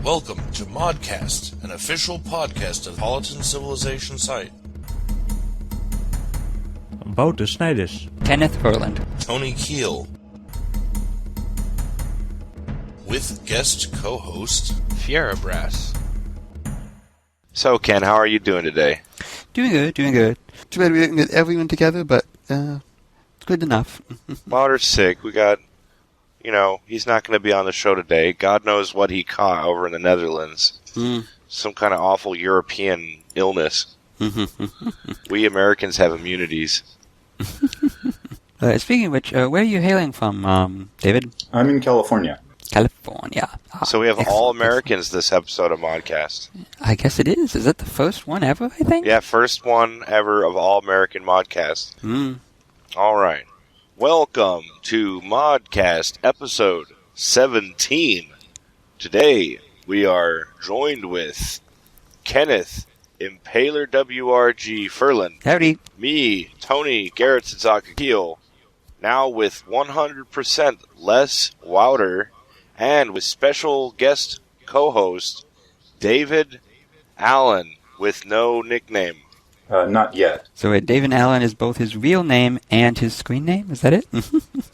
Welcome to ModCast, an official podcast of the Politan Civilization site. Wouter, Kenneth, Ferland, Tony Kiehl, with guest co-host Brass. So, Ken, how are you doing today? Doing good. Too bad we didn't get everyone together, but it's good enough. Wouter's sick. We got, he's not going to be on the show today. God knows what he caught over in the Netherlands. Some kind of awful European illness. We Americans have immunities. Speaking of which, where are you hailing from, David? I'm in California. California. So we have all Americans this episode of ModCast. I guess it is. Is it the first one ever, I think? Yeah, first one ever of all American ModCast. All right. Welcome to ModCast episode 17. Today we are joined with Kenneth, Impaler WRG Ferland. Howdy. Me, Tony, GarretSidzaka Kiehl. Now with 100% less Wouter. And with special guest co-host, David Allen, with no nickname. Not yet. So David Allen is both his real name and his screen name? Is that it?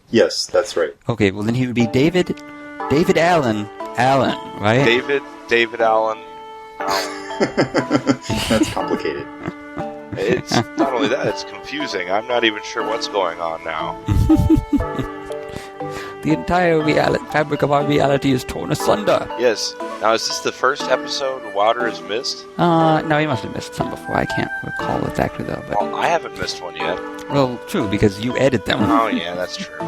Yes, that's right. Okay, well then he would be David Allen, right? David Allen. That's complicated. It's not only that, it's confusing. I'm not even sure what's going on now. The entire fabric of our reality is torn asunder. Yes. Now, is this the first episode Wouter has missed? No, he must have missed some before. I can't recall exactly, though. But... Well, I haven't missed one yet. Well, true, because you edit them. Oh, yeah, that's true.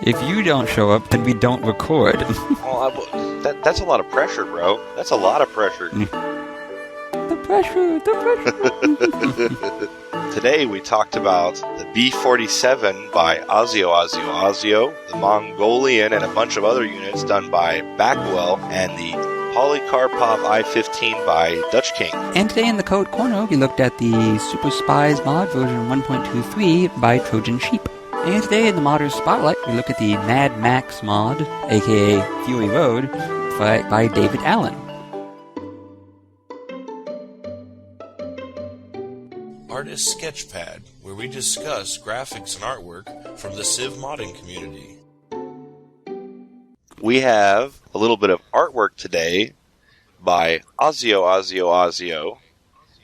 If you don't show up, then we don't record. Well, that's a lot of pressure, bro. That's a lot of pressure. The pressure. Today we talked about the B-47 by asioasioasio, the Mongolian, and a bunch of other units done by Bakuel, and the Polikarpov I-15 by Dutchking. And today in the Code Corner, we looked at the Super Spies mod version 1.23 by Trojan Sheep. And today in the Modders Spotlight, we look at the Mad Max mod, aka Fury Road, by David Allen. Artist Sketchpad, where we discuss graphics and artwork from the Civ modding community. We have a little bit of artwork today by asioasioasio,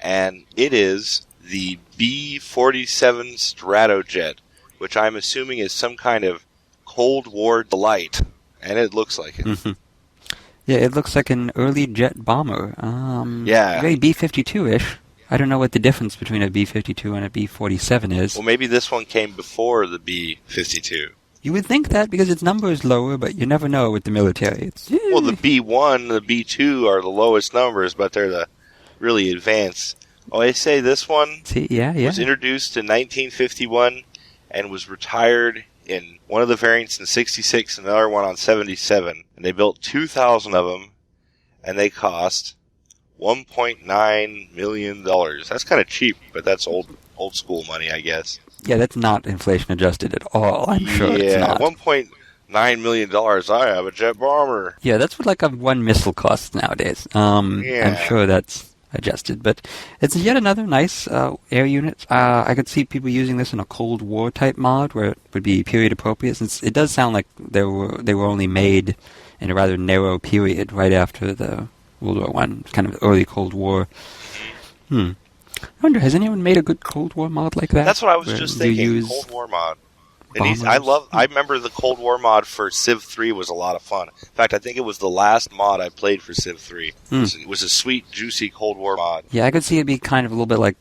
and it is the B-47 Stratojet, which I'm assuming is some kind of Cold War delight, and it looks like it. Mm-hmm. Yeah, it looks like an early jet bomber. Yeah. Very B-52-ish. I don't know what the difference between a B-52 and a B-47 is. Well, maybe this one came before the B-52. You would think that because its number is lower, but you never know with the military. Well, the B-1 and the B-2 are the lowest numbers, but they're the really advanced. Oh, I say this one was introduced in 1951 and was retired in one of the variants in 66 and another one on 77. And they built 2,000 of them, and they cost $1.9 million. That's kind of cheap, but that's old school money, I guess. Yeah, that's not inflation adjusted at all. I'm sure it's not. $1.9 million. I have a jet bomber. Yeah, that's what like a one missile costs nowadays. I'm sure that's adjusted, but it's yet another nice air unit. I could see people using this in a Cold War type mod where it would be period appropriate, since it does sound like they were only made in a rather narrow period right after the World War I, kind of early Cold War. I wonder, has anyone made a good Cold War mod like that? That's what I was just thinking. Cold War mod. I remember the Cold War mod for Civ 3 was a lot of fun. In fact, I think it was the last mod I played for Civ 3. It was a sweet, juicy Cold War mod. Yeah, I could see it be kind of a little bit like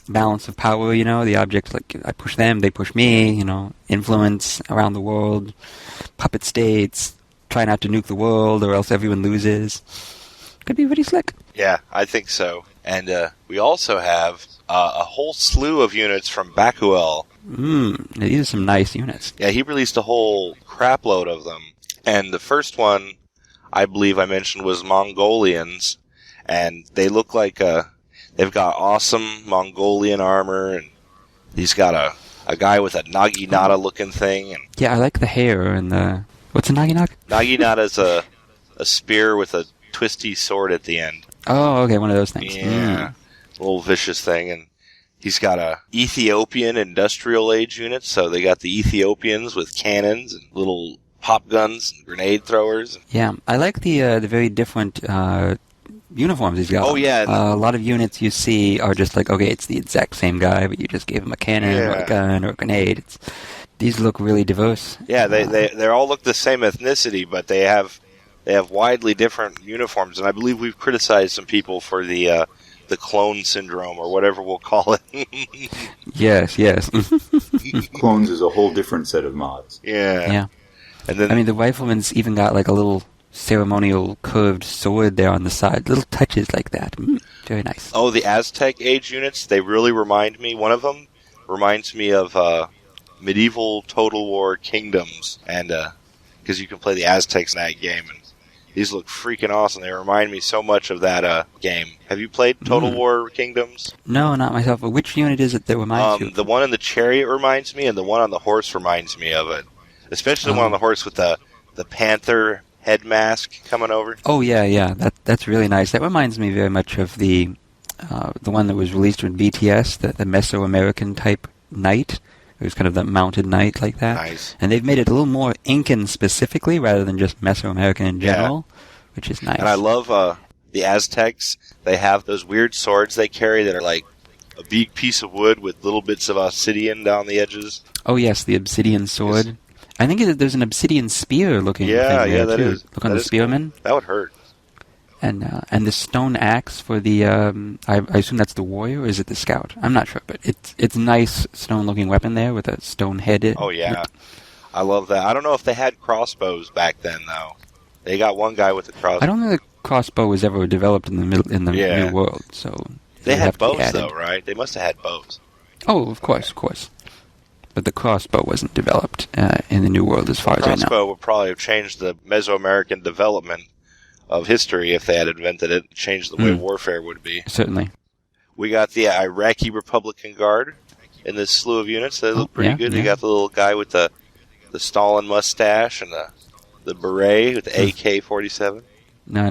balance of power, the objects, like I push them, they push me, influence around the world, puppet states, try not to nuke the world or else everyone loses. Could be pretty slick. Yeah, I think so. And we also have a whole slew of units from Bakuel. These are some nice units. Yeah, he released a whole crap load of them. And the first one, I believe I mentioned, was Mongolians. And they look like they've got awesome Mongolian armor. And he's got a guy with a naginata looking thing. And yeah, I like the hair and the... What's a naginata? Naginata is a a spear with a twisty sword at the end. Oh, okay, one of those things. Yeah, a little vicious thing. And he's got a Ethiopian industrial age unit, so they got the Ethiopians with cannons and little pop guns and grenade throwers. Yeah, I like the very different uniforms he's got. Oh, yeah. A lot of units you see are just like, okay, it's the exact same guy, but you just gave him a cannon or a gun or a grenade. These look really diverse. Yeah, they all look the same ethnicity, but they have widely different uniforms, and I believe we've criticized some people for the clone syndrome or whatever we'll call it. Yes. Clones is a whole different set of mods. Yeah. And then the rifleman's even got like a little ceremonial curved sword there on the side. Little touches like that. Very nice. Oh, the Aztec age units, they really remind me. One of them reminds me of medieval Total War Kingdoms, and because you can play the Aztecs in that game, and these look freaking awesome. They remind me so much of that game. Have you played Total War Kingdoms? No, not myself. But which unit is it that reminds you? The one in the chariot reminds me, and the one on the horse reminds me of it. Especially the one on the horse with the panther head mask coming over. Oh, yeah. That's really nice. That reminds me very much of the one that was released with BTS, the Mesoamerican type knight. It was kind of the mounted knight like that. Nice. And they've made it a little more Incan specifically rather than just Mesoamerican in general, which is nice. And I love the Aztecs. They have those weird swords they carry that are like a big piece of wood with little bits of obsidian down the edges. Oh, yes, the obsidian sword. Yes. I think there's an obsidian spear looking thing there, that too. is. Look on the spearman. Cool. That would hurt. And the stone axe for the, I assume that's the warrior, or is it the scout? I'm not sure, but it's a nice stone-looking weapon there with a stone head. Oh, yeah. I love that. I don't know if they had crossbows back then, though. They got one guy with a crossbow. I don't think the crossbow was ever developed in the New World, so... They had bows, though, right? They must have had bows. Oh, of course. But the crossbow wasn't developed in the New World as far as I know. The crossbow would probably have changed the Mesoamerican development of history if they had invented it, changed the way warfare would be. Certainly. We got the Iraqi Republican Guard in this slew of units. They look pretty good. They got the little guy with the Stalin mustache and the beret with the AK-47. No.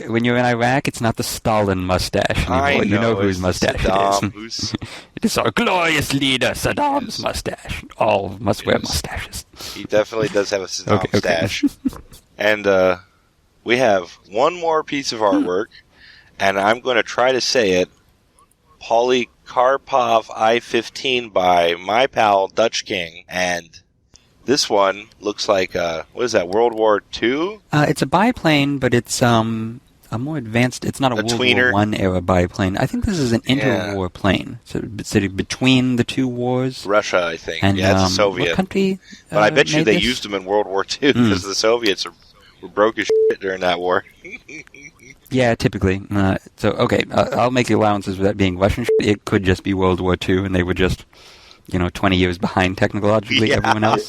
When you're in Iraq, it's not the Stalin mustache anymore. You know whose mustache it is. It is our glorious leader, Saddam's mustache. All must wear mustaches. He definitely does have a Saddam mustache. And we have one more piece of artwork, and I'm going to try to say it. Polikarpov I-15 by my pal Dutchking, and this one looks like, what is that, World War II? It's a biplane, but it's a more advanced, it's not a World War I era biplane. I think this is an interwar plane. So it's between the two wars. Russia, I think. And, it's a Soviet. What country But I bet you they used them in World War II, because the Soviets were broke as shit during that war. Yeah, typically. I'll make allowances for that being Russian shit. It could just be World War II, and they were just... 20 years behind technologically everyone else.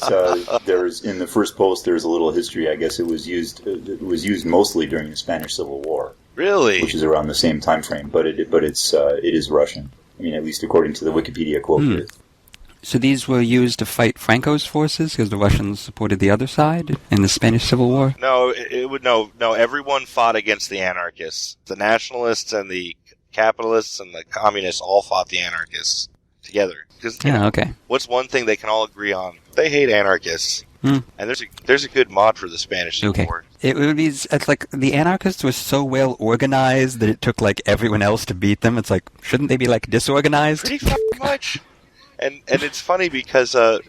There's in the first post. There's a little history. I guess it was used. It was used mostly during the Spanish Civil War. Really, which is around the same time frame. But it is Russian. I mean, at least according to the Wikipedia quote. Here. So these were used to fight Franco's forces because the Russians supported the other side in the Spanish Civil War. No, no. Everyone fought against the anarchists. The nationalists and the capitalists and the communists all fought the anarchists together. Okay. What's one thing they can all agree on? They hate anarchists. And there's a good mod for the Spanish Civil War. It would be. It's like the anarchists were so well organized that it took like everyone else to beat them. It's like, shouldn't they be like disorganized? Pretty fucking much. And it's funny because the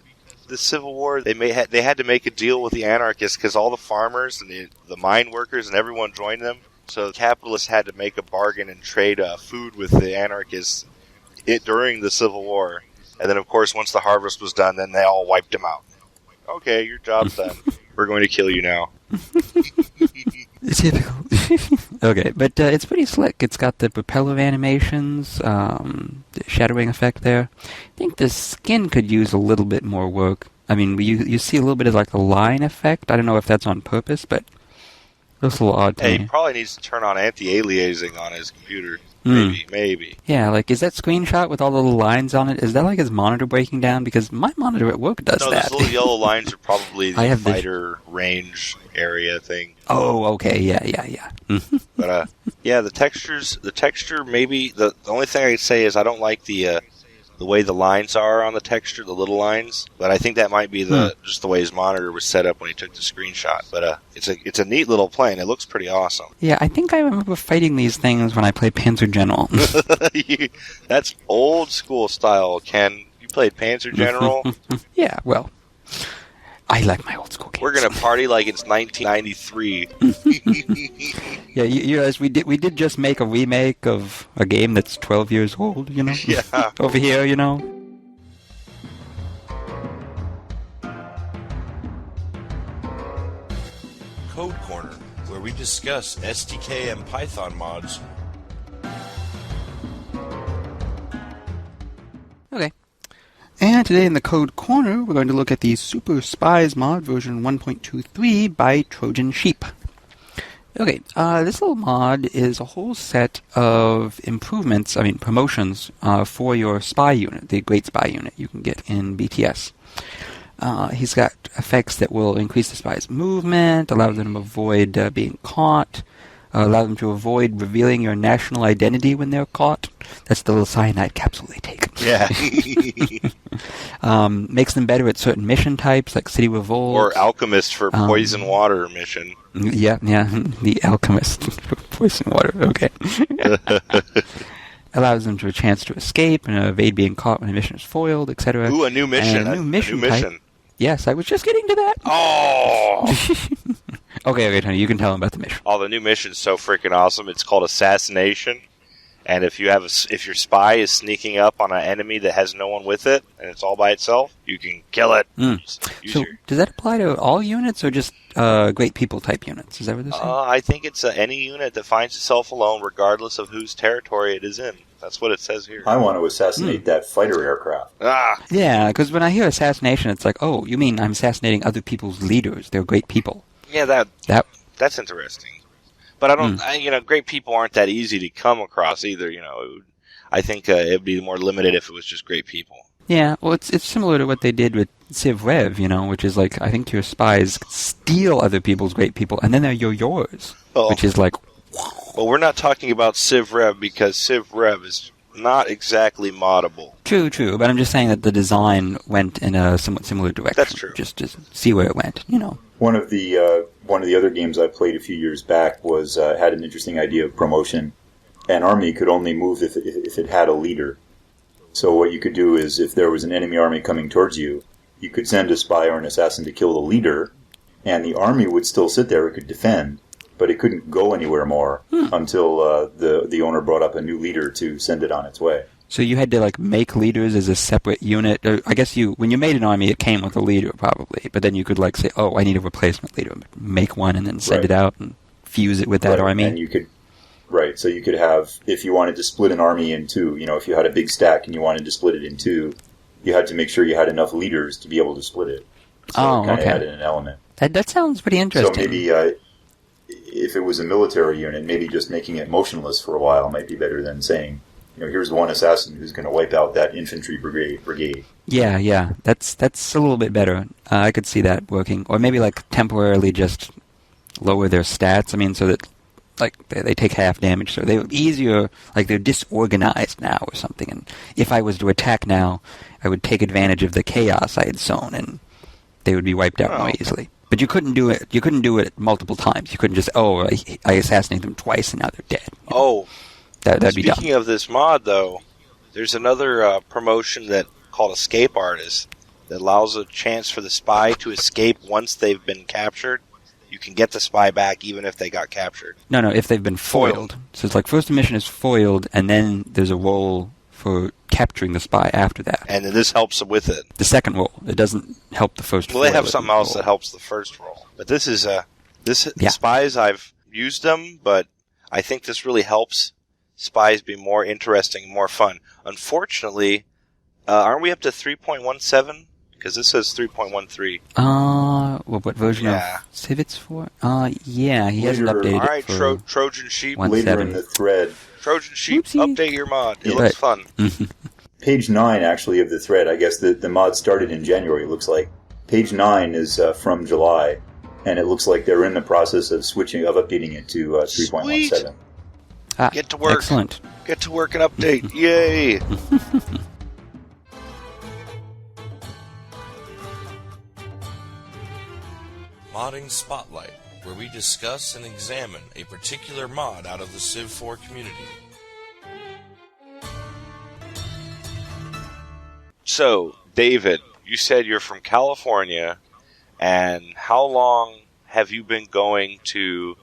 Civil War they had to make a deal with the anarchists because all the farmers and the mine workers and everyone joined them. So the capitalists had to make a bargain and trade food with the anarchists during the Civil War. And then, of course, once the harvest was done, then they all wiped him out. Okay, your job's done. We're going to kill you now. Typical. Okay, but it's pretty slick. It's got the propeller animations, the shadowing effect there. I think the skin could use a little bit more work. I mean, you see a little bit of like a line effect. I don't know if that's on purpose, but That's a little odd to me. He probably needs to turn on anti-aliasing on his computer. Maybe. Yeah, like, is that screenshot with all the little lines on it, is that like his monitor breaking down? Because my monitor at work does that. No, those little yellow lines are probably the fighter range area thing. Oh, okay, yeah. But, the texture, maybe, the only thing I could say is I don't like the way the lines are on the texture, the little lines, but I think that might be just the way his monitor was set up when he took the screenshot. But it's a neat little plane. It looks pretty awesome. Yeah, I think I remember fighting these things when I played Panzer General. That's old school style, Ken. You played Panzer General? Yeah, well, I like my old school games. We're gonna party like it's 1993. Yeah, you realize we did just make a remake of a game that's 12 years old, you know? Yeah. Over here, you know? Code Corner, where we discuss SDK and Python mods. Okay. And today in the Code Corner, we're going to look at the Super Spies mod version 1.23 by Trojan Sheep. Okay, this little mod is a whole set of promotions for your spy unit, the Great Spy unit you can get in BTS. He's got effects that will increase the spy's movement, allow them to avoid being caught, allow them to avoid revealing your national identity when they're caught. That's the little cyanide capsule they take. Yeah. Makes them better at certain mission types, like City Revolt. Or Alchemist for Poison Water mission. Yeah, the Alchemist for Poison Water, okay. Allows them to a chance to escape and evade being caught when a mission is foiled, etc. Ooh, a new mission. A new mission type. Yes, I was just getting to that. Oh! Okay, Tony, you can tell him about the mission. Oh, the new mission's so freaking awesome. It's called Assassination. And if your spy is sneaking up on an enemy that has no one with it, and it's all by itself, you can kill it. So, does that apply to all units, or just great people type units? Is that what this is? I think it's any unit that finds itself alone, regardless of whose territory it is in. That's what it says here. I want to assassinate that fighter aircraft. Yeah, because when I hear assassination, it's like, oh, you mean I'm assassinating other people's leaders? They're great people. Yeah, that's interesting. But I don't, great people aren't that easy to come across either. I think it'd be more limited if it was just great people. Yeah, well, it's similar to what they did with Civ Rev, which is like, I think your spies steal other people's great people, and then they're yours, which is like... Well, we're not talking about Civ Rev because Civ Rev is not exactly moddable. True, but I'm just saying that the design went in a somewhat similar direction. That's true. Just to see where it went, One of the other games I played a few years back was had an interesting idea of promotion. An army could only move if it had a leader. So what you could do is, if there was an enemy army coming towards you, you could send a spy or an assassin to kill the leader, and the army would still sit there. It could defend, but it couldn't go anywhere more until the owner brought up a new leader to send it on its way. So you had to make leaders as a separate unit. Or I guess when you made an army, it came with a leader probably. But then you could say, "Oh, I need a replacement leader." Make one and then send it out and fuse it with that army. And you could, so you could have, if you wanted to split an army in two, if you had a big stack and you wanted to split it in two, you had to make sure you had enough leaders to be able to split it. So it kind of added an element. That sounds pretty interesting. So maybe if it was a military unit, maybe just making it motionless for a while might be better than saying, here's one assassin who's going to wipe out that infantry brigade. Yeah. That's a little bit better. I could see that working. Or maybe temporarily just lower their stats. So that they take half damage. So they're easier, they're disorganized now or something. And if I was to attack now, I would take advantage of the chaos I had sown, and they would be wiped out more easily. But you couldn't do it. You couldn't do it multiple times. You couldn't just, I assassinated them twice and now they're dead. That'd be dumb. Speaking of this mod, though, there's another promotion called Escape Artist that allows a chance for the spy to escape once they've been captured. You can get the spy back even if they got captured. No, if they've been foiled. So it's first mission is foiled, and then there's a roll for capturing the spy after that. And this helps with it. The second roll. It doesn't help the first roll. Well, they have something else that helps the first roll. But this is Spies, I've used them, but I think this really helps Spies be more interesting, more fun. Unfortunately, aren't we up to 3.17? Because this says 3.13. what version of Civ it's for? Yeah, he hasn't updated all right, it for Trojan Sheep. Later in the thread. Trojan Sheep, Oopsie. update your mod. It looks fun. Page 9, actually, of the thread, I guess the mod started in January, it looks like. Page 9 is from July, and it looks like they're in the process of updating it to 3.17. Get to work. Excellent. Get to work and update. Yay! Modding Spotlight, where we discuss and examine a particular mod out of the Civ 4 community. So, David, you said you're from California, and how long have you been going to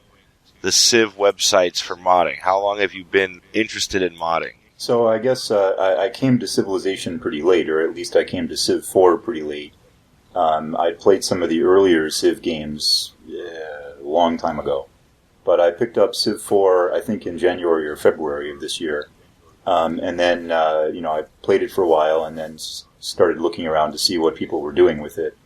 the Civ websites for modding? How long have you been interested in modding? So I guess I came to Civilization pretty late, or at least I came to Civ 4 pretty late. I played some of the earlier Civ games a long time ago, but I picked up Civ 4, I think, in January or February of this year. And then, I played it for a while and then started looking around to see what people were doing with it.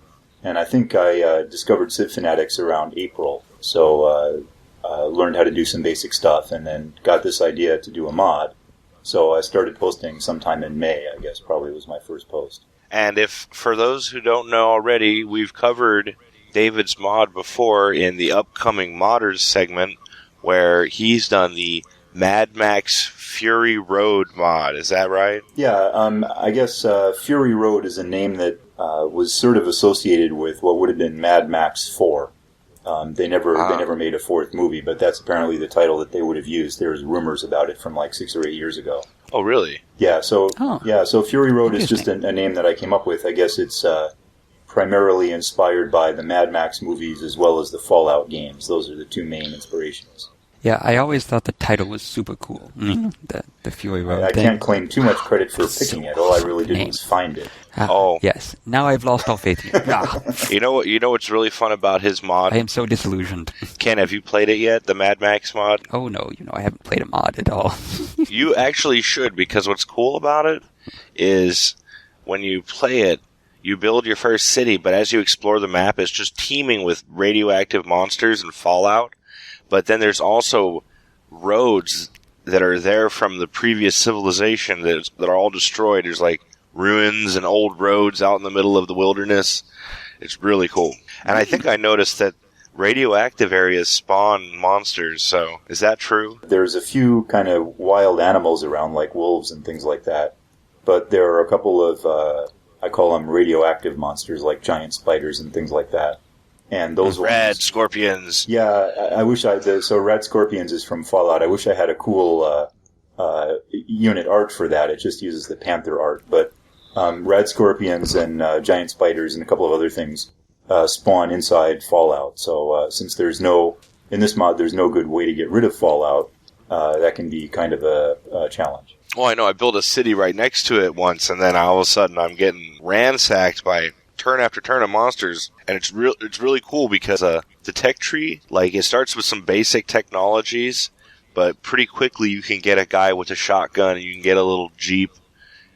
And I think I discovered Civ Fanatics around April, so learned how to do some basic stuff and then got this idea to do a mod. So I started posting sometime in May, I guess, probably was my first post. And if, for those who don't know already, we've covered David's mod before in the upcoming Modders segment, where he's done the Mad Max Fury Road mod. Is that right? Yeah, I guess Fury Road is a name that was sort of associated with what would have been Mad Max 4. They never made a fourth movie, but that's apparently the title that they would have used. There was rumors about it from like 6 or 8 years ago. Oh, really? Yeah. So Fury Road is just a name that I came up with. I guess it's primarily inspired by the Mad Max movies as well as the Fallout games. Those are the two main inspirations. Yeah, I always thought the title was super cool. The Fury Road I thing. can't claim too much credit for picking it. All I really did was find it. Yes. Now I've lost all faith in you. You know what's really fun about his mod? I am so disillusioned. Ken, have you played it yet, the Mad Max mod? Oh, no. I haven't played a mod at all. You actually should, because what's cool about it is when you play it, you build your first city, but as you explore the map, it's just teeming with radioactive monsters and fallout. But then there's also roads that are there from the previous civilization that are all destroyed. There's like ruins and old roads out in the middle of the wilderness. It's really cool. And I think I noticed that radioactive areas spawn monsters, so is that true? There's a few kind of wild animals around, like wolves and things like that. But there are a couple of, I call them radioactive monsters, like giant spiders and things like that. And those Red scorpions. Yeah, I wish so Red Scorpions is from Fallout. I wish I had a cool unit art for that. It just uses the Panther art. But Red Scorpions and giant spiders and a couple of other things spawn inside Fallout. So since in this mod, there's no good way to get rid of Fallout, that can be kind of a challenge. Well, I know. I built a city right next to it once, and then all of a sudden I'm getting ransacked by turn after turn of monsters, and it's really cool because the tech tree, like, it starts with some basic technologies, but pretty quickly you can get a guy with a shotgun, and you can get a little jeep,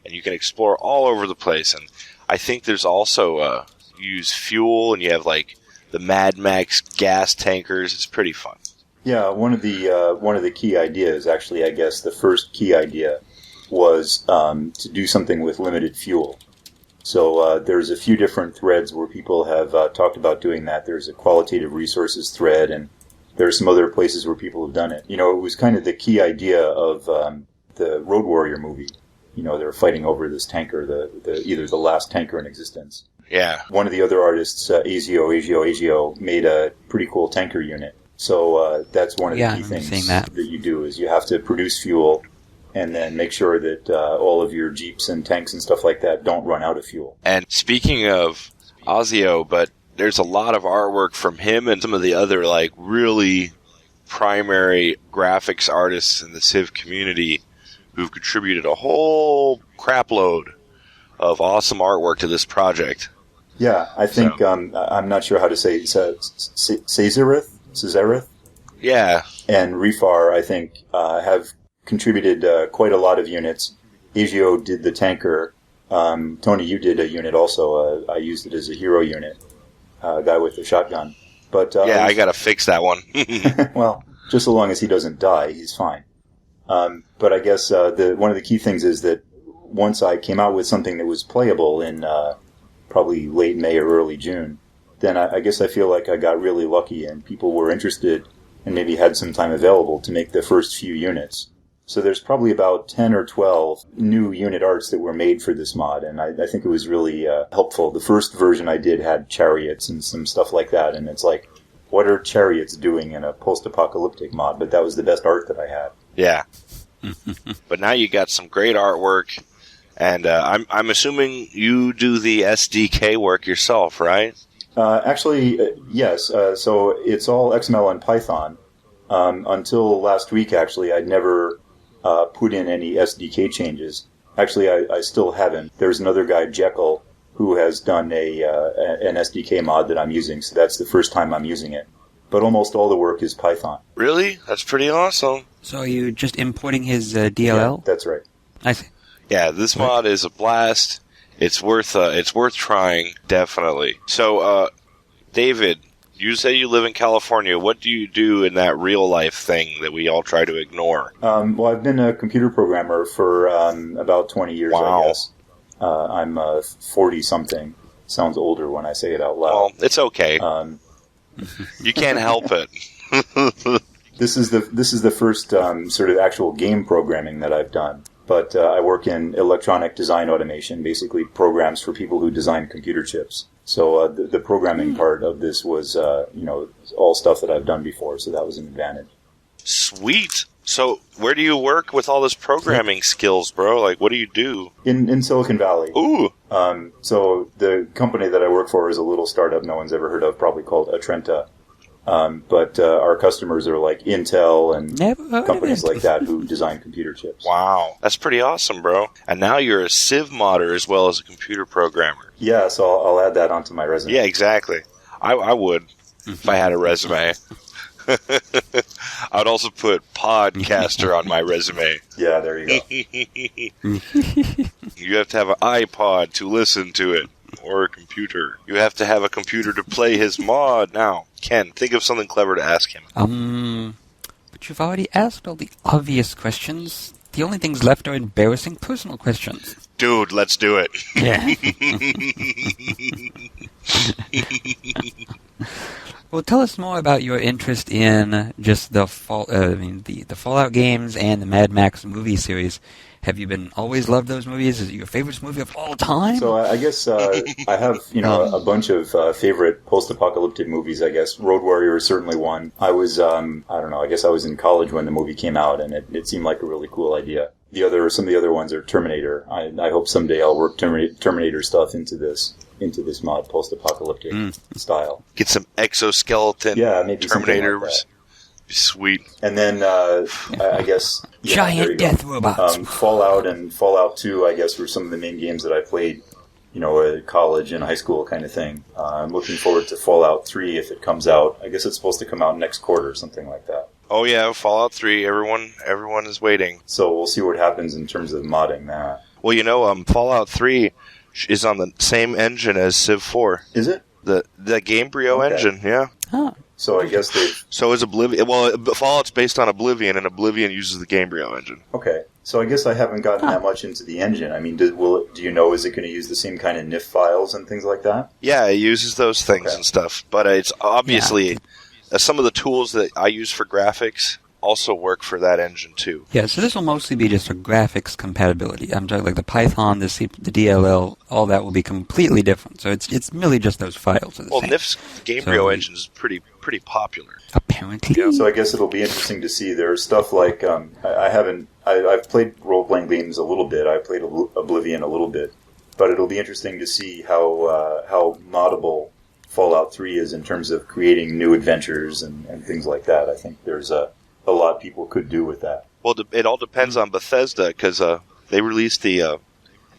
and you can explore all over the place. And I think there's also you use fuel, and you have like the Mad Max gas tankers. It's pretty fun. Yeah, one of the key ideas, actually, I guess the first key idea was to do something with limited fuel. So there's a few different threads where people have talked about doing that. There's a qualitative resources thread, and there's some other places where people have done it. It was kind of the key idea of the Road Warrior movie. They're fighting over this tanker, either the last tanker in existence. Yeah. One of the other artists, asioasioasio, made a pretty cool tanker unit. So that's one of the key things that you do is you have to produce fuel and then make sure that all of your jeeps and tanks and stuff like that don't run out of fuel. And speaking of Asio, but there's a lot of artwork from him and some of the other like really primary graphics artists in the Civ community who've contributed a whole crapload of awesome artwork to this project. Yeah, I think, I'm not sure how to say Cesareth? Yeah. And Refar, I think, have contributed quite a lot of units. Agio did the tanker. Tony, you did a unit also. I used it as a hero unit. guy with a shotgun. But I got to fix that one. Well, just so long as he doesn't die, he's fine. But I guess one of the key things is that once I came out with something that was playable in probably late May or early June, then I guess I feel like I got really lucky and people were interested and maybe had some time available to make the first few units. So there's probably about 10 or 12 new unit arts that were made for this mod, and I think it was really helpful. The first version I did had chariots and some stuff like that, and it's like, what are chariots doing in a post-apocalyptic mod? But that was the best art that I had. Yeah. But now you got some great artwork, and I'm assuming you do the SDK work yourself, right? Actually, yes. So it's all XML and Python. Until last week, actually, I'd never put in any SDK changes. Actually, I still haven't. There's another guy, Jekyll, who has done an SDK mod that I'm using, so that's the first time I'm using it. But almost all the work is Python. Really? That's pretty awesome. So are you just importing his DLL? Yeah, that's right. I see. Yeah, this mod is a blast. It's worth trying, definitely. So, David, you say you live in California. What do you do in that real-life thing that we all try to ignore? Well, I've been a computer programmer for about 20 years, Wow. I guess. I'm 40-something. Sounds older when I say it out loud. Well, it's okay. You can't help it. This is the first sort of actual game programming that I've done. But I work in electronic design automation, basically programs for people who design computer chips. So the programming part of this was, all stuff that I've done before, so that was an advantage. Sweet. So where do you work with all this programming skills, bro? Like, what do you do? In Silicon Valley. Ooh. So the company that I work for is a little startup no one's ever heard of, probably called Atrenta. But our customers are like Intel and companies like that who design computer chips. Wow. That's pretty awesome, bro. And now you're a Civ modder as well as a computer programmer. Yeah, so I'll add that onto my resume. Yeah, exactly. I would if I had a resume. I would also put podcaster on my resume. Yeah, there you go. You have to have an iPod to listen to it. Or a computer. You have to have a computer to play his mod. Now, Ken, think of something clever to ask him. But you've already asked all the obvious questions. The only things left are embarrassing personal questions. Dude, let's do it. Yeah. Well, tell us more about your interest in just the Fallout games and the Mad Max movie series. Have you been always loved those movies? Is it your favorite movie of all time? So I guess I have a bunch of favorite post-apocalyptic movies. I guess Road Warrior is certainly one. I was I guess I was in college when the movie came out, and it seemed like a really cool idea. Some of the other ones are Terminator. I hope someday I'll work Terminator stuff into this mod, post-apocalyptic style. Get some exoskeleton maybe Terminators. Sweet. And then I guess giant death robots. Fallout and Fallout 2, I guess, were some of the main games that I played, at college and high school kind of thing. I'm looking forward to Fallout 3 if it comes out. I guess it's supposed to come out next quarter, something like that. Oh yeah, Fallout 3. Everyone is waiting. So we'll see what happens in terms of modding that. Well, Fallout 3 is on the same engine as Civ 4. Is it? The Gamebryo engine, yeah. Huh. So I guess So is Oblivion. Well, Fallout's based on Oblivion, and Oblivion uses the Gamebryo engine. Okay. So I guess I haven't gotten that much into the engine. I mean, do you know, is it going to use the same kind of NIF files and things like that? Yeah, it uses those things and stuff. But it's obviously some of the tools that I use for graphics also work for that engine too. Yeah, so this will mostly be just a graphics compatibility. I'm talking like the Python, the DLL, all that will be completely different. So it's merely just those files. Well, NIF's Gamebryo engine is pretty popular. Apparently. Yeah, so I guess it'll be interesting to see. There's stuff like I've played role-playing games a little bit. I played Oblivion a little bit, but it'll be interesting to see how moddable Fallout 3 is in terms of creating new adventures and things like that. I think there's a lot people could do with that. Well, it all depends on Bethesda, because they released the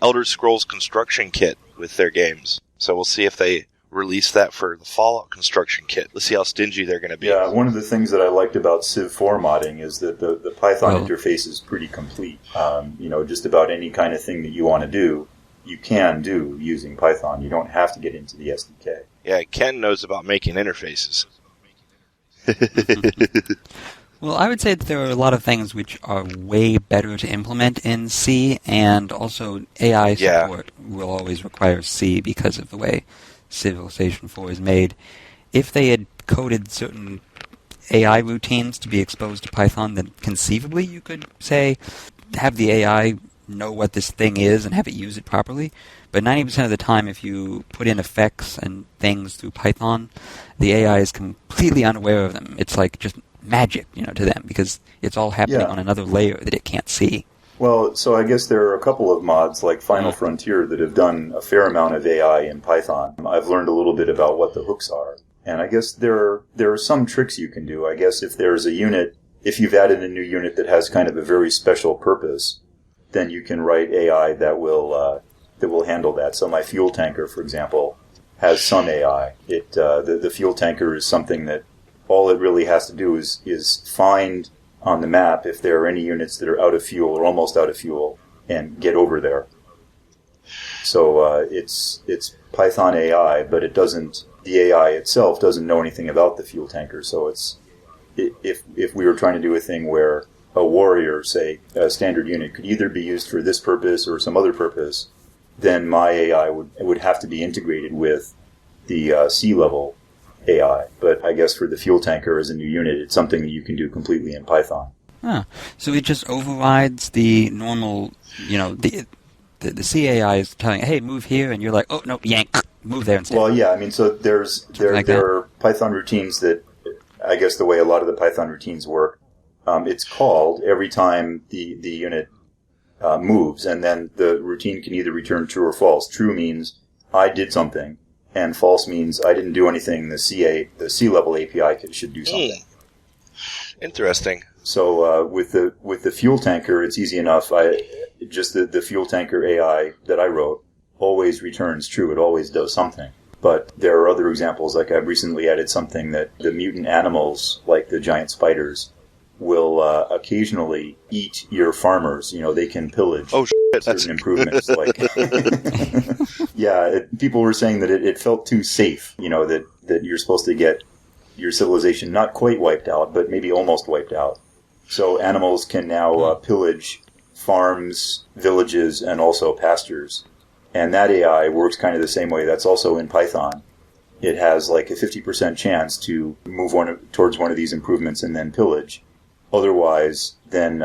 Elder Scrolls construction kit with their games. So we'll see if they release that for the Fallout construction kit. Let's see how stingy they're going to be. Yeah, one of the things that I liked about Civ 4 modding is that the Python interface is pretty complete. Just about any kind of thing that you want to do, you can do using Python. You don't have to get into the SDK. Yeah, Ken knows about making interfaces. Well, I would say that there are a lot of things which are way better to implement in C, and also AI support will always require C because of the way Civilization 4 is made. If they had coded certain AI routines to be exposed to Python, then conceivably you could, say, have the AI know what this thing is and have it use it properly. But 90% of the time, if you put in effects and things through Python, the AI is completely unaware of them. It's like just magic, to them, because it's all happening on another layer that it can't see. Well, so I guess there are a couple of mods like Final Frontier that have done a fair amount of AI in Python. I've learned a little bit about what the hooks are. And I guess there are some tricks you can do. I guess if there's a unit, if you've added a new unit that has kind of a very special purpose, then you can write AI that will handle that. So my fuel tanker, for example, has some AI. The fuel tanker is something that all it really has to do is find on the map if there are any units that are out of fuel or almost out of fuel and get over there. So it's Python AI, but the AI itself doesn't know anything about the fuel tanker. So if we were trying to do a thing where a warrior, say, a standard unit, could either be used for this purpose or some other purpose, then my AI would have to be integrated with the C-level AI. But I guess for the fuel tanker as a new unit, it's something that you can do completely in Python. So it just overrides the normal, the CAI is telling, hey, move here, and you're like, oh, no, yank, move there instead. Well, yeah, I mean, so there are Python routines that, I guess the way a lot of the Python routines work, it's called every time the unit moves, and then the routine can either return true or false. True means I did something, and false means I didn't do anything. The C-level API should do something. Interesting. So with the fuel tanker, it's easy enough. The fuel tanker AI that I wrote always returns true. It always does something. But there are other examples, like I've recently added something that the mutant animals, like the giant spiders, will occasionally eat your farmers. They can pillage certain improvements. People were saying that it felt too safe, that you're supposed to get your civilization not quite wiped out, but maybe almost wiped out. So animals can now pillage farms, villages, and also pastures. And that AI works kind of the same way. That's also in Python. It has like a 50% chance to move towards one of these improvements and then pillage. Otherwise, then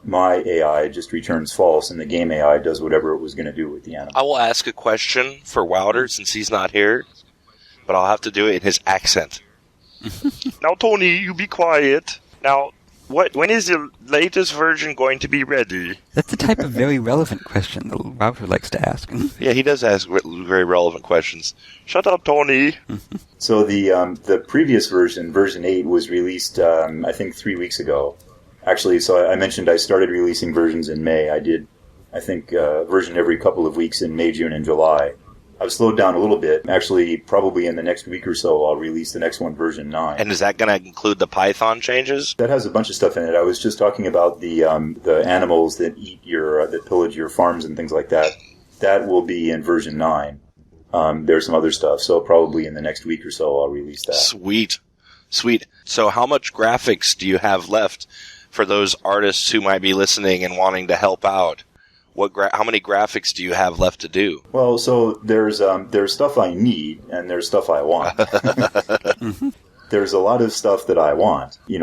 my AI just returns false, and the game AI does whatever it was going to do with the animal. I will ask a question for Wouter since he's not here, but I'll have to do it in his accent. Now, Tony, you be quiet. Now, when is the latest version going to be ready? That's the type of very relevant question that Wouter likes to ask. Yeah, he does ask very relevant questions. Shut up, Tony. So the previous version 8, was released, I think, 3 weeks ago. Actually, so I mentioned I started releasing versions in May. I did, I think, version every couple of weeks in May, June, and July. I've slowed down a little bit. Actually, probably in the next week or so, I'll release the next one, version 9. And is that going to include the Python changes? That has a bunch of stuff in it. I was just talking about the animals that eat that pillage your farms and things like that. That will be in version 9. There's some other stuff, so probably in the next week or so, I'll release that. Sweet. So how much graphics do you have left for those artists who might be listening and wanting to help out? How many graphics do you have left to do? Well, so there's stuff I need and there's stuff I want. There's a lot of stuff that I want. You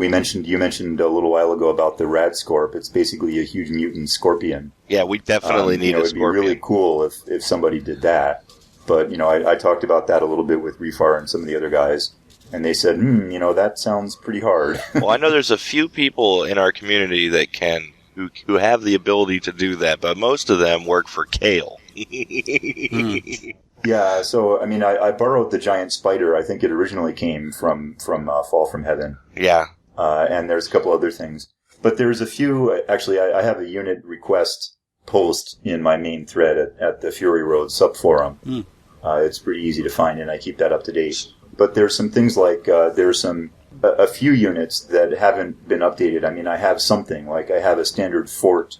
mentioned a little while ago about the Radscorp. It's basically a huge mutant scorpion. Yeah, we definitely need a it'd scorpion. It'd be really cool if somebody did that. But I talked about that a little bit with Refar and some of the other guys. And they said, that sounds pretty hard. Well, I know there's a few people in our community that who have the ability to do that, but most of them work for Kiehl. Yeah, so, I borrowed the giant spider. I think it originally came from Fall from Heaven. Yeah. And there's a couple other things. But there's a few, actually, I have a unit request post in my main thread at the Fury Road subforum. It's pretty easy to find, and I keep that up to date. But there's some things like, there's a few units that haven't been updated. I have something, like I have a standard fort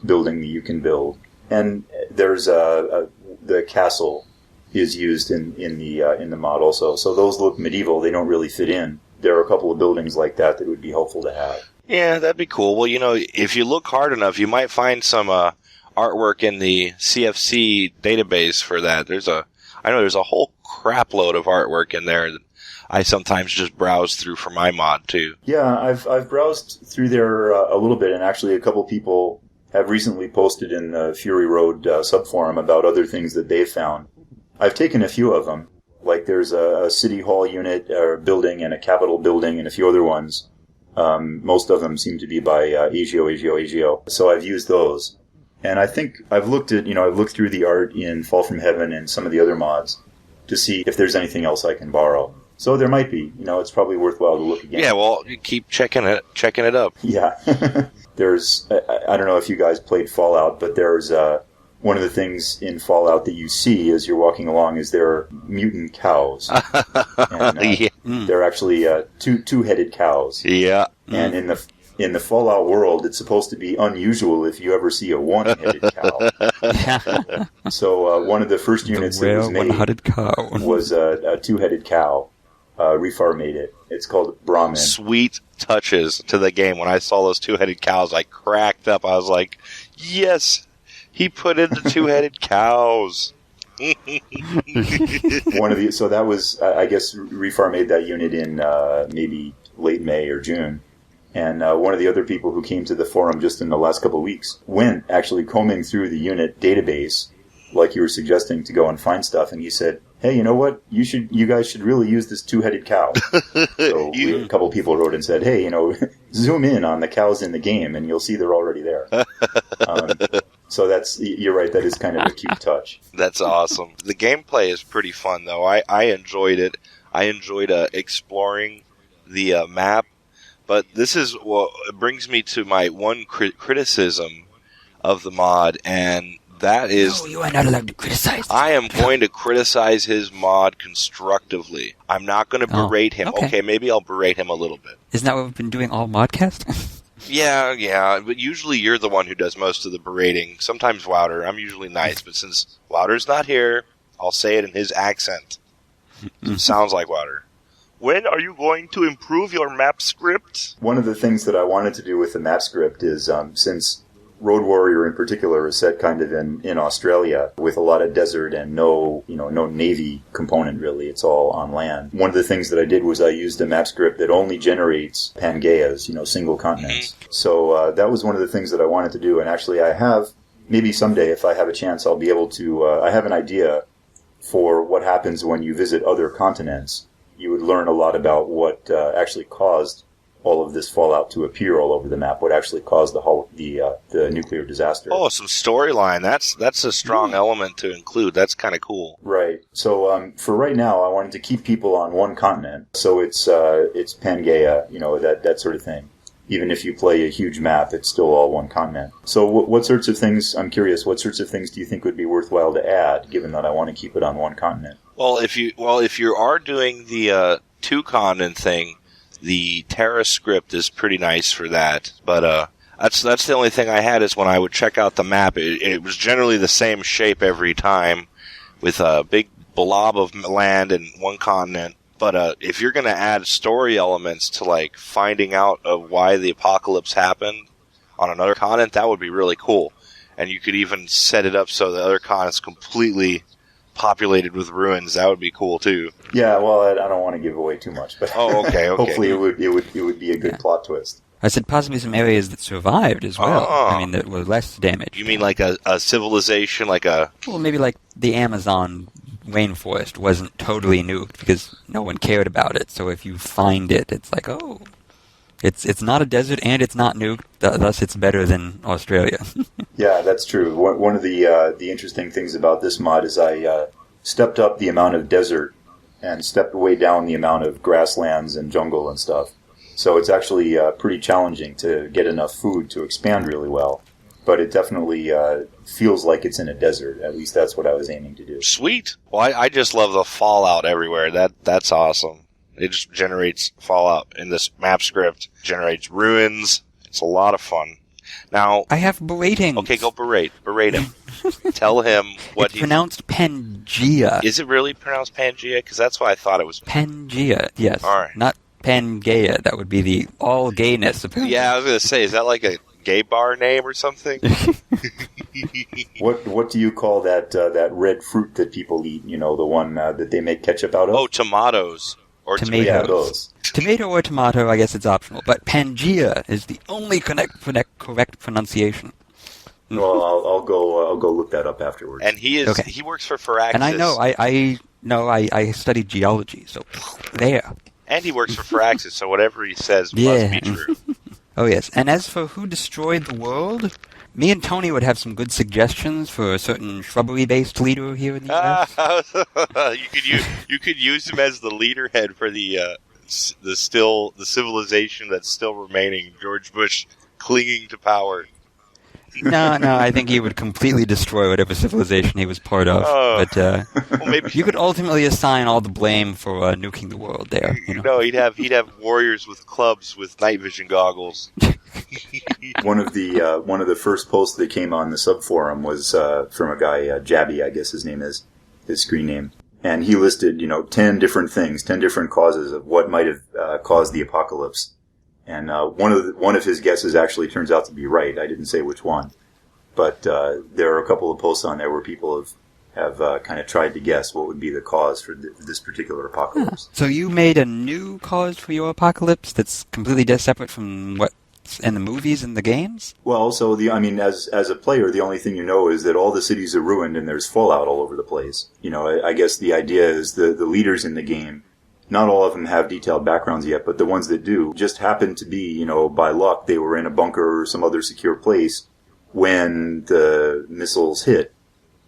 building that you can build. And there's the castle is used in the mod also. So those look medieval. They don't really fit in. There are a couple of buildings like that would be helpful to have. Yeah, that'd be cool. Well, if you look hard enough, you might find some artwork in the CFC database for that. I know there's a whole crap load of artwork in there that I sometimes just browse through for my mod too. Yeah, I've browsed through there a little bit, and actually a couple people have recently posted in the Fury Road subforum about other things that they've found. I've taken a few of them. Like there's a city hall unit or building and a capitol building and a few other ones. Most of them seem to be by asioasioasio. So I've used those. And I think I've looked through the art in Fall from Heaven and some of the other mods to see if there's anything else I can borrow. So there might be. It's probably worthwhile to look again. Yeah, well, you keep checking it up. Yeah. There's, I don't know if you guys played Fallout, but there's one of the things in Fallout that you see as you're walking along is there are mutant cows. And, yeah. They're actually two-headed cows. Yeah. And in the Fallout world, it's supposed to be unusual if you ever see a one-headed cow. So one of the first units that was made one-headed cow was a two-headed cow. Refar made it. It's called Brahmin. Sweet touches to the game. When I saw those two-headed cows, I cracked up. I was like, yes, he put in the two-headed cows. So that was, I guess, Refar made that unit in maybe late May or June. And one of the other people who came to the forum just in the last couple of weeks went actually combing through the unit database, like you were suggesting, to go and find stuff. And he said, hey, you know what? You guys should really use this two-headed cow. So a couple people wrote and said, hey, zoom in on the cows in the game and you'll see they're already there. So you're right, that is kind of a cute touch. That's awesome. The gameplay is pretty fun, though. I enjoyed it. I enjoyed exploring the map. But this is what brings me to my one criticism of the mod, and that is... No, you are not allowed to criticize. I am going to criticize his mod constructively. I'm not going to berate him. Okay, maybe I'll berate him a little bit. Isn't that what we've been doing all ModCast? Yeah, but usually you're the one who does most of the berating. Sometimes Wouter. I'm usually nice, but since Wouter's not here, I'll say it in his accent. It sounds like Wouter. When are you going to improve your map script? One of the things that I wanted to do with the map script is, since Road Warrior in particular is set kind of in Australia with a lot of desert and no navy component really, it's all on land. One of the things that I did was I used a map script that only generates Pangeias, single continents. Mm-hmm. So that was one of the things that I wanted to do, and actually I have, maybe someday if I have a chance, I'll be able to, I have an idea for what happens when you visit other continents. You would learn a lot about what actually caused all of this fallout to appear all over the map, what actually caused the nuclear disaster. Oh, some storyline. That's a strong element to include. That's kind of cool. Right. So for right now, I wanted to keep people on one continent. So it's Pangaea, that sort of thing. Even if you play a huge map, it's still all one continent. So what sorts of things, I'm curious, what sorts of things do you think would be worthwhile to add, given that I want to keep it on one continent? Well, if you are doing the two-continent thing, the Terra script is pretty nice for that. But that's the only thing I had is when I would check out the map, it was generally the same shape every time, with a big blob of land and one continent. But if you're going to add story elements to like finding out of why the apocalypse happened on another continent, that would be really cool. And you could even set it up so the other continent's completely populated with ruins. That would be cool too. Yeah, well, I don't want to give away too much, but okay. Hopefully it would be a good plot twist. I said possibly some areas that survived as well. I mean, that were less damaged. You mean like a civilization, well, maybe like the Amazon rainforest wasn't totally nuked because no one cared about it. So if you find it, it's like, oh, it's not a desert and it's not nuked. Thus, it's better than Australia. Yeah, that's true. One of the interesting things about this mod is I stepped up the amount of desert and stepped way down the amount of grasslands and jungle and stuff. So it's actually pretty challenging to get enough food to expand really well. But it definitely feels like it's in a desert. At least that's what I was aiming to do. Sweet. Well, I just love the fallout everywhere. That's awesome. It just generates fallout in this map script. Generates ruins. It's a lot of fun. Now, I have berating. Okay, go berate. Berate him. tell him what it's pronounced Pangea. Is it really pronounced Pangea? Because that's why I thought it was Pangea. Yes, all right. Not Pangea. That would be the all gayness. Apparently. Yeah, I was going to say, is that like a gay bar name or something? What do you call that red fruit that people eat? You know, the one that they make ketchup out of? Oh, tomatoes. Or tomatoes. Yeah, those. Tomato or tomato, I guess it's optional. But Pangea is the only correct pronunciation. Well, I'll go look that up afterwards. And he works for Firaxis. And I know I studied geology, so there. And he works for Firaxis, so whatever he says must be true. Oh yes. And as for who destroyed the world, me and Tony would have some good suggestions for a certain shrubbery-based leader here in the U.S. You could use him as the leaderhead for the civilization that's still remaining. George Bush clinging to power. No, I think he would completely destroy whatever civilization he was part of. But well, maybe you could ultimately assign all the blame for nuking the world there. You know? No, he'd have warriors with clubs with night vision goggles. One of the first posts that came on the subforum was from a guy, Jabby, I guess his name is, his screen name. And he listed, 10 different things, 10 different causes of what might have caused the apocalypse. And one of his guesses actually turns out to be right. I didn't say which one. But there are a couple of posts on there where people have kind of tried to guess what would be the cause for this particular apocalypse. So you made a new cause for your apocalypse that's completely separate from what's in the movies and the games? Well, so as a player, the only thing you know is that all the cities are ruined and there's fallout all over the place. I guess the idea is the leaders in the game, not all of them have detailed backgrounds yet, but the ones that do just happen to be, by luck, they were in a bunker or some other secure place when the missiles hit.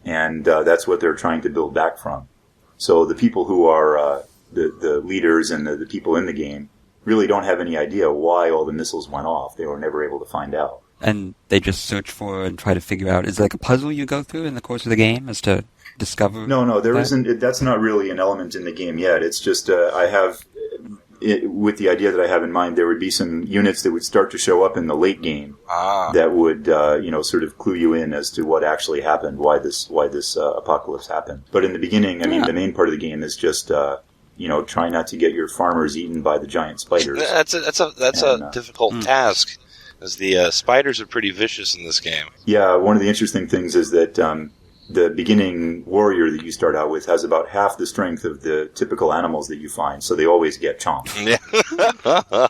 And that's what they're trying to build back from. So the people who are the leaders and the people in the game really don't have any idea why all the missiles went off. They were never able to find out. And they just search for and try to figure out. Is it like a puzzle you go through in the course of the game as to discover? No, there isn't. That's not really an element in the game yet. It's just I have, with the idea that I have in mind, there would be some units that would start to show up in the late game that would, sort of clue you in as to what actually happened, why this apocalypse happened. But in the beginning, the main part of the game is just, try not to get your farmers eaten by the giant spiders. That's a difficult task, as the spiders are pretty vicious in this game. Yeah, one of the interesting things is that the beginning warrior that you start out with has about half the strength of the typical animals that you find, so they always get chomped. Yeah.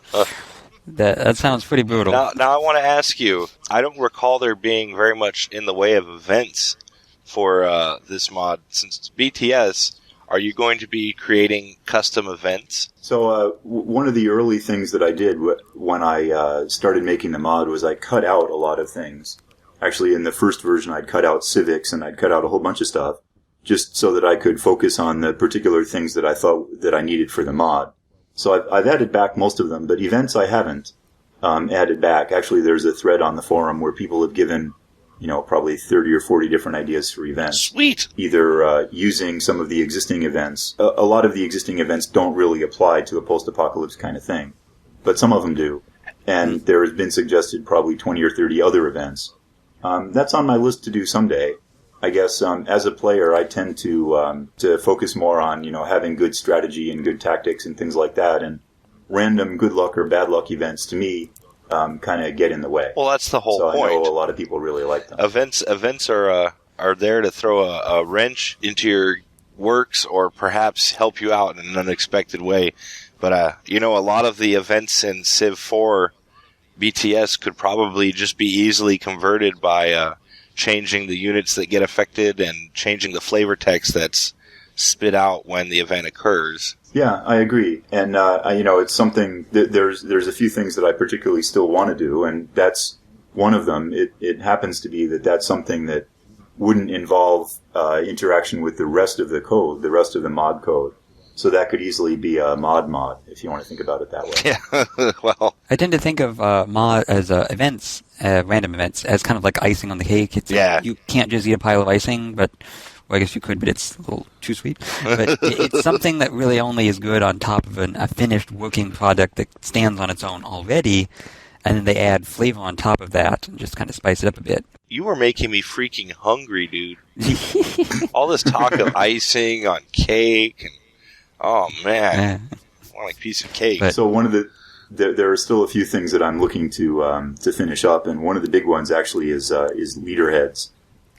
That sounds pretty brutal. Now I want to ask you, I don't recall there being very much in the way of events for this mod. Since it's BTS, are you going to be creating custom events? So one of the early things that I did when I started making the mod was I cut out a lot of things. Actually, in the first version, I'd cut out civics and I'd cut out a whole bunch of stuff just so that I could focus on the particular things that I thought that I needed for the mod. So I've added back most of them, but events I haven't added back. Actually, there's a thread on the forum where people have given, probably 30 or 40 different ideas for events. Sweet! Either using some of the existing events. A lot of the existing events don't really apply to a post-apocalypse kind of thing, but some of them do. And there has been suggested probably 20 or 30 other events. That's on my list to do someday. I guess as a player, I tend to focus more on having good strategy and good tactics and things like that. And random good luck or bad luck events to me kind of get in the way. Well, that's the whole point. I know a lot of people really like them. Events are there to throw a wrench into your works or perhaps help you out in an unexpected way. But a lot of the events in Civ 4. BTS could probably just be easily converted by changing the units that get affected and changing the flavor text that's spit out when the event occurs. Yeah, I agree. And, it's something that there's a few things that I particularly still want to do, and that's one of them. It happens to be that that's something that wouldn't involve interaction with the rest of the code, the rest of the mod code. So that could easily be a mod, if you want to think about it that way. Yeah, well. I tend to think of mod as events, random events, as kind of like icing on the cake. You can't just eat a pile of icing, well, I guess you could, but it's a little too sweet. But it's something that really only is good on top of a finished working product that stands on its own already. and then they add flavor on top of that and just kind of spice it up a bit. You are making me freaking hungry, dude. All this talk of icing on cake, and oh man, I want a piece of cake. So one of there are still a few things that I'm looking to finish up, and one of the big ones actually is leader heads.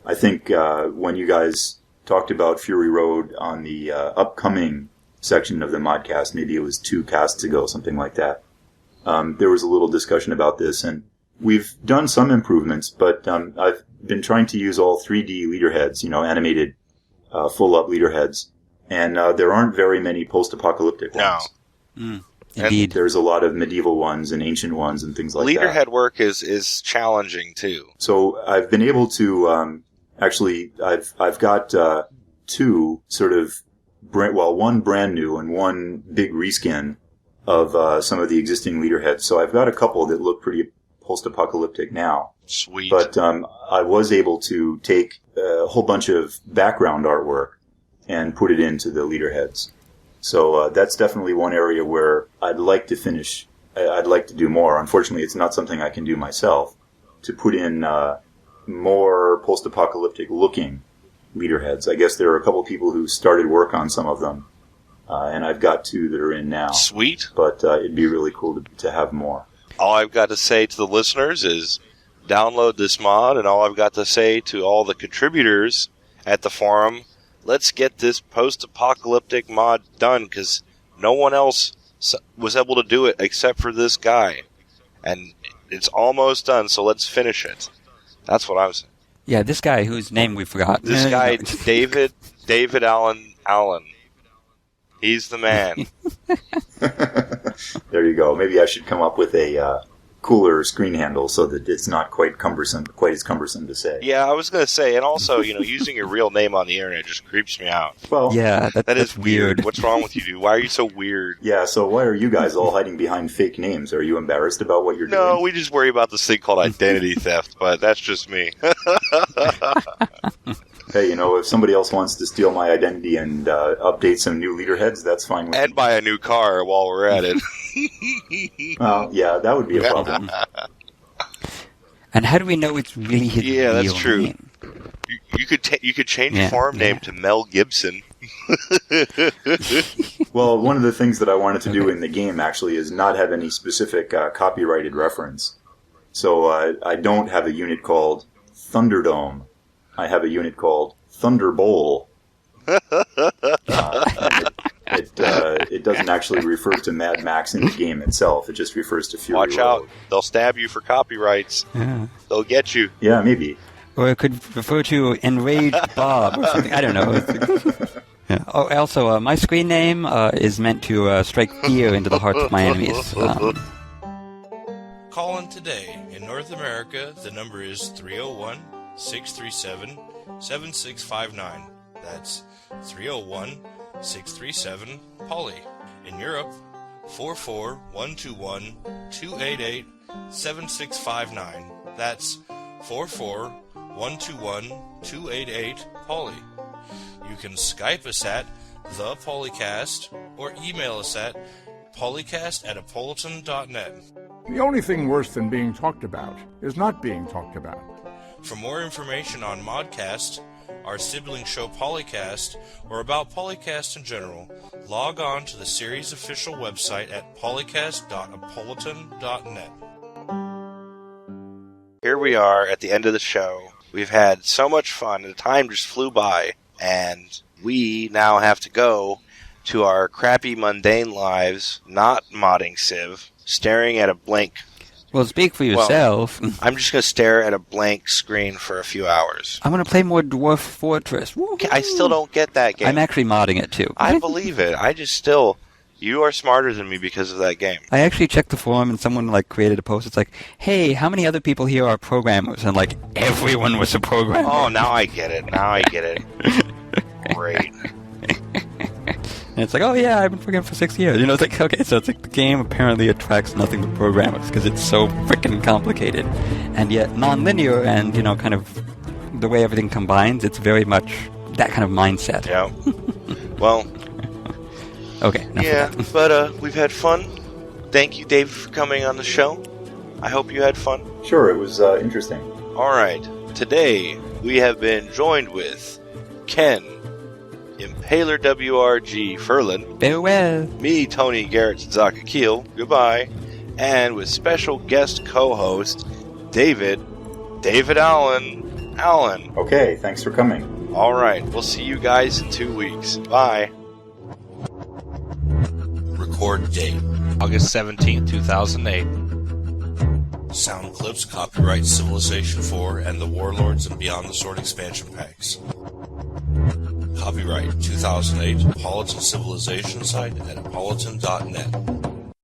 I think when you guys talked about Fury Road on the upcoming section of the ModCast, maybe it was 2 casts ago, something like that. There was a little discussion about this, and we've done some improvements, but I've been trying to use all 3D leader heads, animated full-up leader heads, and there aren't very many post-apocalyptic ones. No. Indeed. And there's a lot of medieval ones and ancient ones and things like that. Leader head work is challenging, too. So I've been able to, actually, I've got 2 sort of, one brand new and one big reskin of some of the existing leader heads. So I've got a couple that look pretty post-apocalyptic now. Sweet. But I was able to take a whole bunch of background artwork and put it into the leader heads. So that's definitely one area where I'd like to finish. I'd like to do more. Unfortunately, it's not something I can do myself, to put in more post-apocalyptic looking leader heads. I guess there are a couple people who started work on some of them, and I've got 2 that are in now. Sweet. But it'd be really cool to have more. All I've got to say to the listeners is download this mod, and all I've got to say to all the contributors at the forum, let's get this post-apocalyptic mod done, because no one else was able to do it except for this guy. And it's almost done, so let's finish it. That's what I was saying. Yeah, this guy whose name we forgot. This guy, David Allen. He's the man. There you go. Maybe I should come up with a cooler screen handle so that it's not quite as cumbersome to say. Yeah, I was going to say, and also, using your real name on the internet just creeps me out. Well, yeah, that is weird. What's wrong with you, dude? Why are you so weird? Yeah, so why are you guys all hiding behind fake names? Are you embarrassed about what you're doing? No, we just worry about this thing called identity theft, but that's just me. Hey, if somebody else wants to steal my identity and update some new leader heads, that's fine with me. And buy a new car while we're at it. Well, yeah, that would be a problem. And how do we know it's really his real that's true. name? You could change your forum name to Mel Gibson. Well, one of the things that I wanted to do in the game, actually, is not have any specific copyrighted reference. So I don't have a unit called Thunderdome. I have a unit called Thunderbowl. It doesn't actually refer to Mad Max in the game itself. It just refers to Fury Road. Watch out. They'll stab you for copyrights. Yeah. They'll get you. Yeah, maybe. Or it could refer to Enraged Bob or something. I don't know. Yeah. Oh, also, my screen name is meant to strike fear into the hearts of my enemies. Call in today. In North America, the number is 301-637-7659. That's 301-637-POLY. In Europe, 44121-288-7659. That's 44121-288-POLY. You can Skype us at The Polycast or email us at polycast@apolitan.net. The only thing worse than being talked about is not being talked about. For more information on ModCast, our sibling show Polycast, or about Polycast in general, log on to the series' official website at polycast.apolitan.net. Here we are at the end of the show. We've had so much fun, and the time just flew by, and we now have to go to our crappy, mundane lives, not modding Civ, staring at a blank. Well, speak for yourself. Well, I'm just going to stare at a blank screen for a few hours. I'm going to play more Dwarf Fortress. Woo-hoo. I still don't get that game. I'm actually modding it, too. I believe it. I just still... You are smarter than me because of that game. I actually checked the forum and someone created a post. It's like, hey, how many other people here are programmers? And everyone was a programmer. Oh, now I get it. Great. And it's like, oh yeah, I've been programming for 6 years. It's like, okay, so it's like the game apparently attracts nothing but programmers because it's so freaking complicated. And yet non-linear and, kind of the way everything combines, it's very much that kind of mindset. Yeah. Well... Okay. Yeah, but we've had fun. Thank you, Dave, for coming on the show. I hope you had fun. Sure, it was interesting. All right. Today, we have been joined with Ken, Impaler WRG Ferland. Farewell. Me, Tony GarretSidzaka Kiehl. Goodbye. And with special guest co-host, David Allen. Okay, thanks for coming. All right. We'll see you guys in 2 weeks. Bye. Record date, August 17th, 2008. Sound clips copyright Civilization 4 and the Warlords and Beyond the Sword expansion packs. Copyright 2008 Politan Civilization site at politan.net.